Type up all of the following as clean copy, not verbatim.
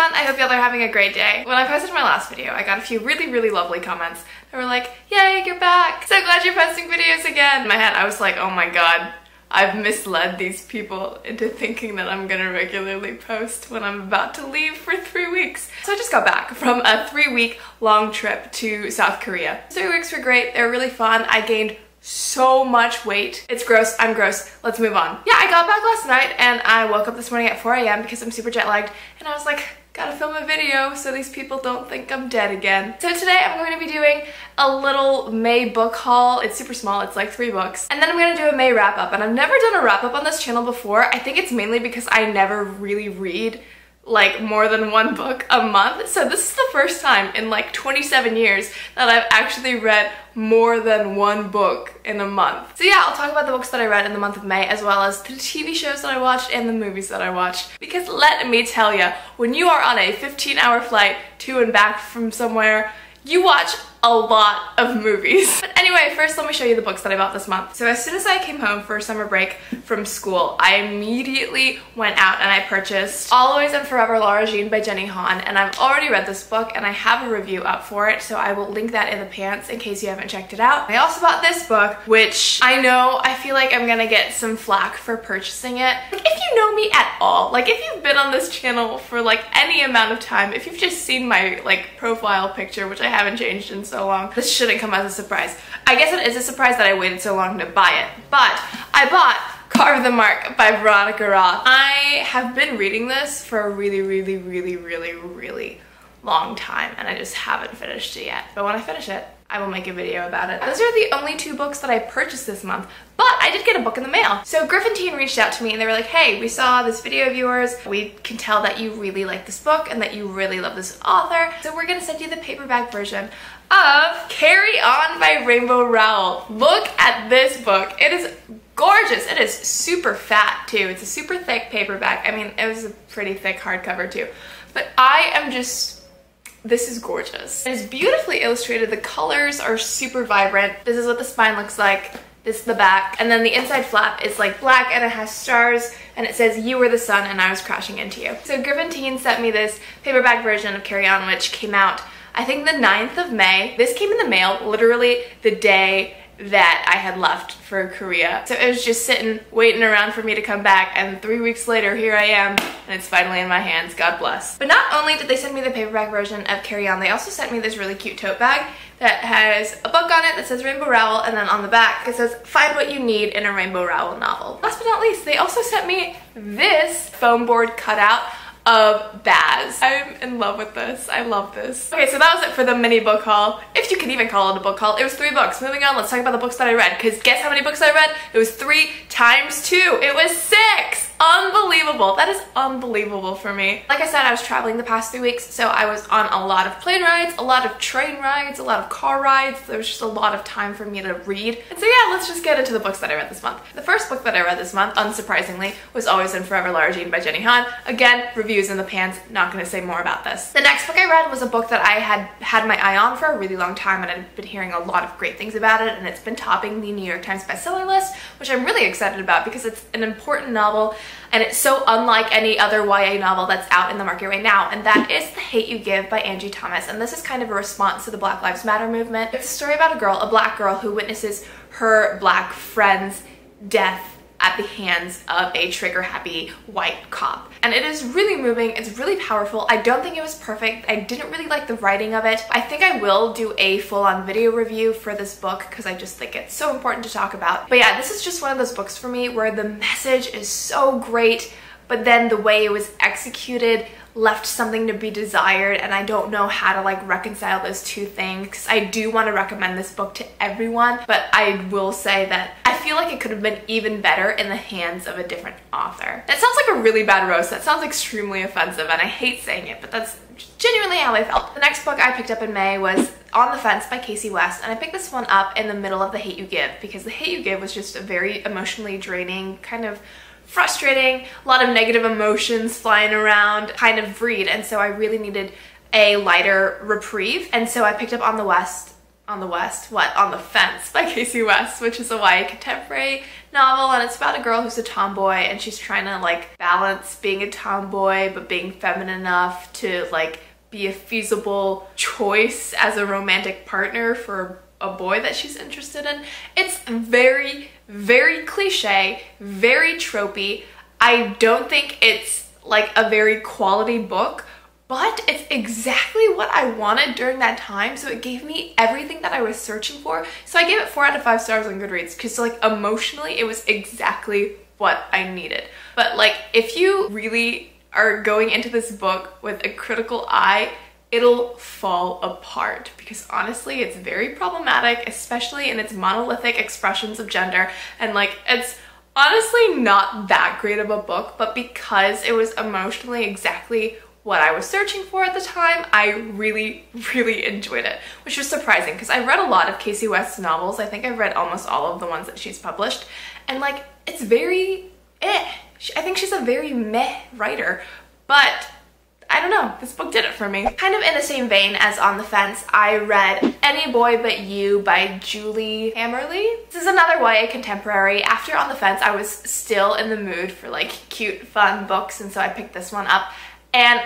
everyone, I hope y'all are having a great day. When I posted my last video, I got a few really lovely comments that were like, yay, you're back! So glad you're posting videos again! In my head, I was like, oh my god, I've misled these people into thinking that I'm gonna regularly post when I'm about to leave for 3 weeks. So I just got back from a 3-week long trip to South Korea. 3 weeks were great, they were really fun. I gained so much weight. It's gross, I'm gross, let's move on. Yeah, I got back last night and I woke up this morning at 4 a.m. because I'm super jet lagged and I was like, gotta film a video so these people don't think I'm dead again. So today I'm going to be doing a little May book haul. It's super small, it's like 3 books. And then I'm gonna do a May wrap up, and I've never done a wrap up on this channel before. I think it's mainly because I never really read like more than 1 book a month. So this is the first time in like 27 years that I've actually read more than 1 book in a month. So yeah, I'll talk about the books that I read in the month of May, as well as the TV shows that I watched and the movies that I watched. Because let me tell you, when you are on a 15-hour flight to and back from somewhere, you watch a lot of movies. But anyway, first let me show you the books that I bought this month. So as soon as I came home for summer break from school, I immediately went out and I purchased Always and Forever Lara Jean by Jenny Han, and I've already read this book and I have a review up for it, so I will link that in the pants in case you haven't checked it out. I also bought this book, which I feel like I'm gonna get some flack for purchasing it. Like, if you know me at all, like if you've been on this channel for like any amount of time, if you've just seen my like profile picture, which I haven't changed in so long, this shouldn't come as a surprise. I guess it is a surprise that I waited so long to buy it, but I bought Carve the Mark by Veronica Roth. I have been reading this for a really long time and I just haven't finished it yet. But when I finish it, I will make a video about it. Those are the only 2 books that I purchased this month, but I did get a book in the mail. So Griffin Teen reached out to me and they were like, hey, we saw this video of yours. We can tell that you really like this book and that you really love this author. So we're gonna send you the paperback version of Carry On by Rainbow Rowell. Look at this book. It is gorgeous. It is super fat too. It's a super thick paperback. I mean, it was a pretty thick hardcover too. But this is gorgeous. It is beautifully illustrated. The colors are super vibrant. This is what the spine looks like. This is the back. And then the inside flap is like black and it has stars and it says, you were the sun and I was crashing into you. So Griffin Teen sent me this paperback version of Carry On, which came out, I think, the 9th of May. This came in the mail literally the day that I had left for Korea. So it was just sitting, waiting around for me to come back, and 3 weeks later, here I am, and it's finally in my hands, God bless. But not only did they send me the paperback version of Carry On, they also sent me this really cute tote bag that has a book on it that says Rainbow Rowell, and then on the back it says, find what you need in a Rainbow Rowell novel. Last but not least, they also sent me this foam board cutout of Baz. I'm in love with this. I love this. Okay, so that was it for the mini book haul. If you can even call it a book haul. It was 3 books. Moving on, let's talk about the books that I read, because guess how many books I read? It was 3 times 2. It was 6! Unbelievable. That is unbelievable for me. Like I said, I was traveling the past 3 weeks, so I was on a lot of plane rides, a lot of train rides, a lot of car rides. There was just a lot of time for me to read. And so yeah, let's just get into the books that I read this month. The first book that I read this month, unsurprisingly, was Always and Forever Lara Jean by Jenny Han. Again, reviews in the pants, not gonna say more about this. The next book I read was a book that I had my eye on for a really long time, and I've been hearing a lot of great things about it, and it's been topping the New York Times bestseller list, which I'm really excited about because it's an important novel and it's so unlike any other YA novel that's out in the market right now, and that is The Hate U Give by Angie Thomas. And this is kind of a response to the Black Lives Matter movement. It's a story about a black girl who witnesses her black friend's death at the hands of a trigger-happy white cop. And it is really moving, it's really powerful. I don't think it was perfect. I didn't really like the writing of it. I think I will do a full-on video review for this book because I just think it's so important to talk about. But yeah, this is just one of those books for me where the message is so great, but then the way it was executed left something to be desired, and I don't know how to like reconcile those 2 things. I do want to recommend this book to everyone, but I will say that I feel like it could have been even better in the hands of a different author. That sounds like a really bad roast. That sounds extremely offensive, and I hate saying it, but that's genuinely how I felt. The next book I picked up in May was On the Fence by Casey West, and I picked this one up in the middle of The Hate U Give because The Hate U Give was just a very emotionally draining, kind of frustrating, a lot of negative emotions flying around kind of read, and so I really needed a lighter reprieve, and so I picked up On the On the West? What? On the Fence by Casey West, which is a YA contemporary novel, and it's about a girl who's a tomboy and she's trying to like balance being a tomboy but being feminine enough to like be a feasible choice as a romantic partner for a boy that she's interested in. It's very, very cliche, very tropey. I don't think it's like a very quality book, but it's exactly what I wanted during that time. So it gave me everything that I was searching for. So I gave it 4 out of 5 stars on Goodreads because like emotionally it was exactly what I needed. But like if you really are going into this book with a critical eye, it'll fall apart because honestly it's very problematic, especially in its monolithic expressions of gender, and like it's honestly not that great of a book, but because it was emotionally exactly what I was searching for at the time, I really, really enjoyed it, which was surprising because I read a lot of Casey West's novels. I think I've read almost all of the ones that she's published, and like it's very I think she's a very meh writer, but I don't know, this book did it for me. Kind of in the same vein as On the Fence, I read Any Boy But You by Julie Hammerly. This is another YA contemporary. After On the Fence, I was still in the mood for like cute, fun books, and so I picked this one up and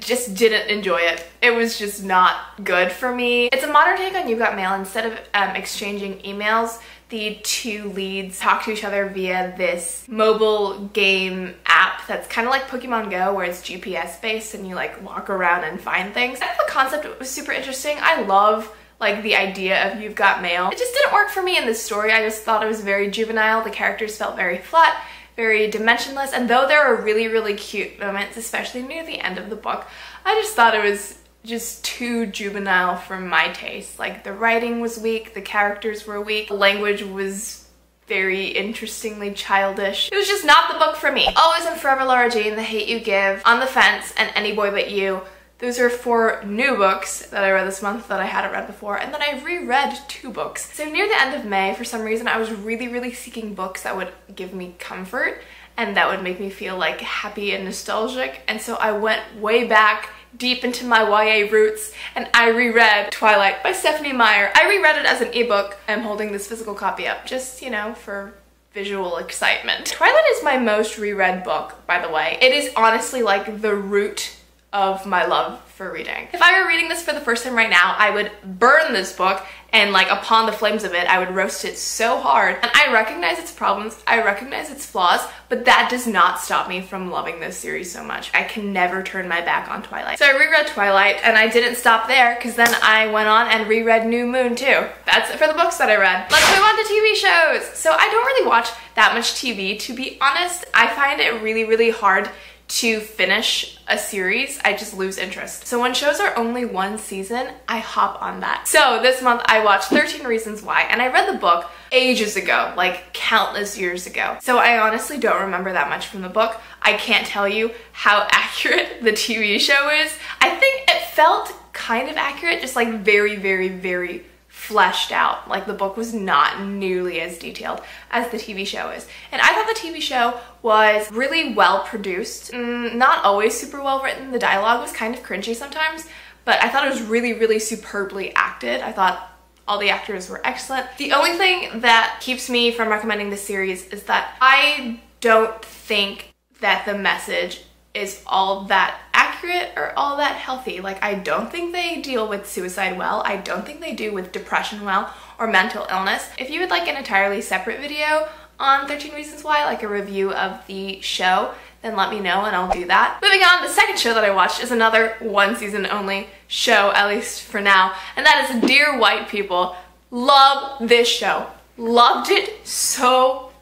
just didn't enjoy it. It was just not good for me. It's a modern take on You've Got Mail. Instead of exchanging emails, the two leads talk to each other via this mobile game app that's kind of like Pokemon Go, where it's GPS based and you like walk around and find things. I thought the concept was super interesting. I love like the idea of You've Got Mail. It just didn't work for me in this story. I just thought it was very juvenile. The characters felt very flat, very dimensionless, and though there are really, really cute moments, especially near the end of the book, I just thought it was just too juvenile for my taste. Like the writing was weak, the characters were weak, the language was very interestingly childish. It was just not the book for me. Always and Forever Laura Jean, The Hate U Give, On the Fence, and Any Boy But You. Those are 4 new books that I read this month that I hadn't read before, and then I reread 2 books. So near the end of May, for some reason, I was really, really seeking books that would give me comfort and that would make me feel like happy and nostalgic, and so I went way back deep into my YA roots and I reread Twilight by Stephanie Meyer. I reread it as an ebook. I'm holding this physical copy up just, you know, for visual excitement. Twilight is my most reread book, by the way. It is honestly like the root of my love for reading. If I were reading this for the first time right now, I would burn this book and like upon the flames of it, I would roast it so hard. And I recognize its problems, I recognize its flaws, but that does not stop me from loving this series so much. I can never turn my back on Twilight. So I reread Twilight and I didn't stop there because then I went on and reread New Moon too. That's it for the books that I read. Let's move on to TV shows. So I don't really watch that much TV, to be honest. I find it really, really hard to finish a series. I just lose interest. So when shows are only 1 season, I hop on that. So this month I watched 13 Reasons Why, and I read the book ages ago, like countless years ago. So I honestly don't remember that much from the book. I can't tell you how accurate the TV show is. I think it felt kind of accurate, just like very, very, very fleshed out. Like the book was not nearly as detailed as the TV show is. And I thought the TV show was really well produced, not always super well written. The dialogue was kind of cringy sometimes, but I thought it was really, really superbly acted. I thought all the actors were excellent. The only thing that keeps me from recommending this series is that I don't think that the message is all that accurate or all that healthy. Like, I don't think they deal with suicide well. I don't think they do with depression well or mental illness. If you would like an entirely separate video on 13 Reasons Why, like a review of the show, then let me know and I'll do that. Moving on, the second show that I watched is another 1 season only show, at least for now, and that is Dear White People. Love this show. Loved it so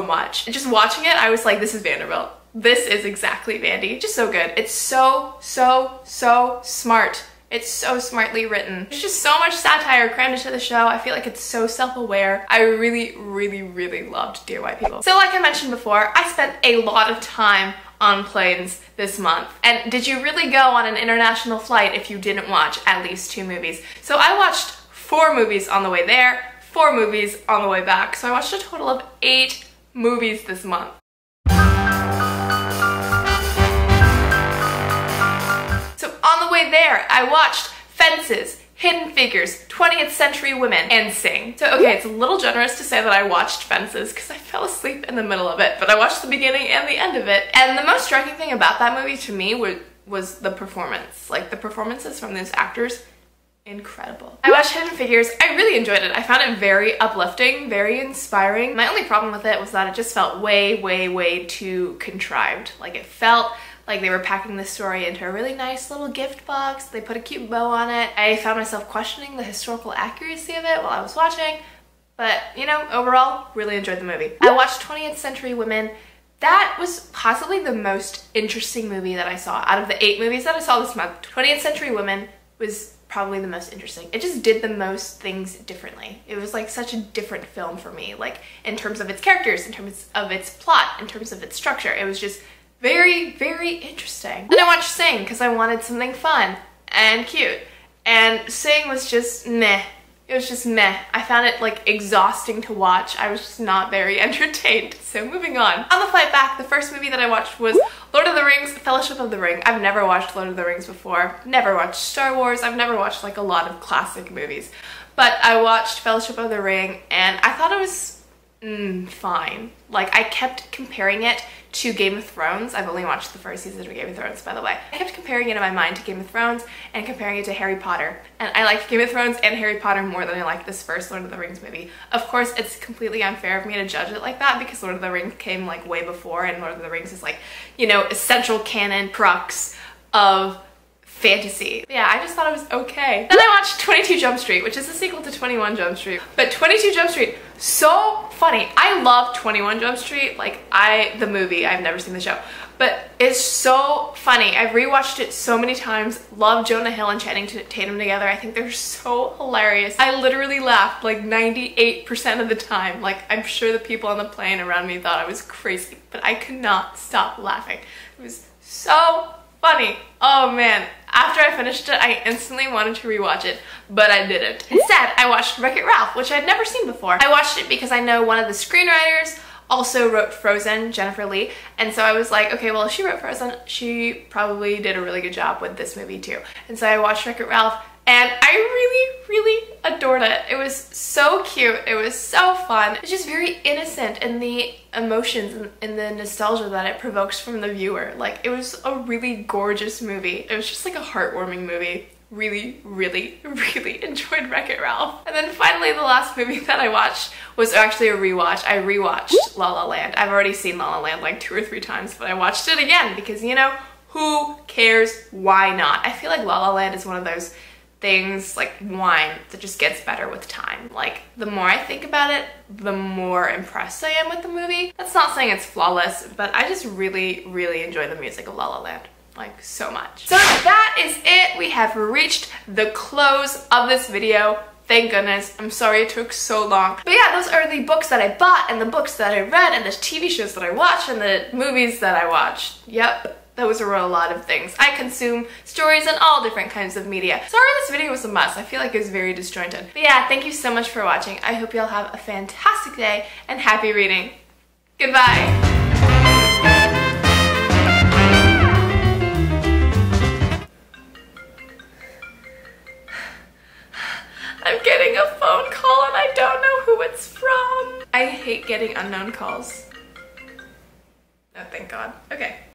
much. Just watching it, I was like, this is Vanderbilt. This is exactly Vandy. Just so good. It's so smart. It's so smartly written. There's just so much satire crammed into the show. I feel like it's so self-aware. I really loved Dear White People. So like I mentioned before, I spent a lot of time on planes this month. And did you really go on an international flight if you didn't watch at least 2 movies? So I watched 4 movies on the way there, 4 movies on the way back. So I watched a total of 8 movies this month. So on the way there, I watched Fences, Hidden Figures, 20th Century Women, and Sing. So okay, it's a little generous to say that I watched Fences because I fell asleep in the middle of it, but I watched the beginning and the end of it. And the most striking thing about that movie to me was the performance. Like the performances from those actors, incredible. I watched Hidden Figures. I really enjoyed it. I found it very uplifting, very inspiring. My only problem with it was that it just felt way, way, way too contrived. Like it felt like they were packing this story into a really nice little gift box. They put a cute bow on it. I found myself questioning the historical accuracy of it while I was watching, but you know, overall, really enjoyed the movie. I watched 20th Century Women. That was possibly the most interesting movie that I saw. Out of the 8 movies that I saw this month, 20th Century Women was probably the most interesting. It just did the most things differently. It was like such a different film for me, like in terms of its characters, in terms of its plot, in terms of its structure. It was just very, very interesting. Then I watched Sing because I wanted something fun and cute. And Sing was just meh. It was just meh. I found it like exhausting to watch. I was just not very entertained. So moving on. On the flight back, the first movie that I watched was Lord of the Rings, Fellowship of the Ring. I've never watched Lord of the Rings before. Never watched Star Wars. I've never watched like a lot of classic movies. But I watched Fellowship of the Ring and I thought it was fine. Like I kept comparing it to Game of Thrones. I've only watched the first season of Game of Thrones, by the way. I kept comparing it in my mind to Game of Thrones and comparing it to Harry Potter. And I liked Game of Thrones and Harry Potter more than I liked this first Lord of the Rings movie. Of course, it's completely unfair of me to judge it like that because Lord of the Rings came like way before and Lord of the Rings is like, you know, essential canon crux of fantasy. Yeah, I just thought it was okay. Then I watched 22 Jump Street, which is a sequel to 21 Jump Street. But 22 Jump Street, so funny. I love 21 Jump Street, like the movie, I've never seen the show. But it's so funny. I've rewatched it so many times. Love Jonah Hill and Channing Tatum together. I think they're so hilarious. I literally laughed like 98% of the time. Like I'm sure the people on the plane around me thought I was crazy, but I could not stop laughing. It was so funny. Oh man. After I finished it, I instantly wanted to rewatch it, but I didn't. Instead, I watched Wreck-It Ralph, which I'd never seen before. I watched it because I know one of the screenwriters also wrote Frozen, Jennifer Lee, and so I was like, okay, well, if she wrote Frozen, she probably did a really good job with this movie too. And so I watched Wreck-It Ralph, and I really, really adored it. It was so cute. It was so fun. It's just very innocent in the emotions and the nostalgia that it provokes from the viewer. Like, it was a really gorgeous movie. It was just like a heartwarming movie. Really, really, really enjoyed Wreck-It Ralph. And then finally the last movie that I watched was actually a rewatch. I rewatched La La Land. I've already seen La La Land like 2 or 3 times, but I watched it again because, you know, who cares? Why not? I feel like La La Land is one of those things like wine that just gets better with time. Like the more I think about it, the more impressed I am with the movie. That's not saying it's flawless, but I just really, really enjoy the music of La La Land. Like so much. So that is it. We have reached the close of this video. Thank goodness. I'm sorry it took so long. But yeah, those are the books that I bought and the books that I read and the TV shows that I watched and the movies that I watched. Yep. Those are a lot of things. I consume stories in all different kinds of media. Sorry this video was a mess. I feel like it was very disjointed. But yeah, thank you so much for watching. I hope y'all have a fantastic day and happy reading. Goodbye. I'm getting a phone call and I don't know who it's from. I hate getting unknown calls. Oh, thank God.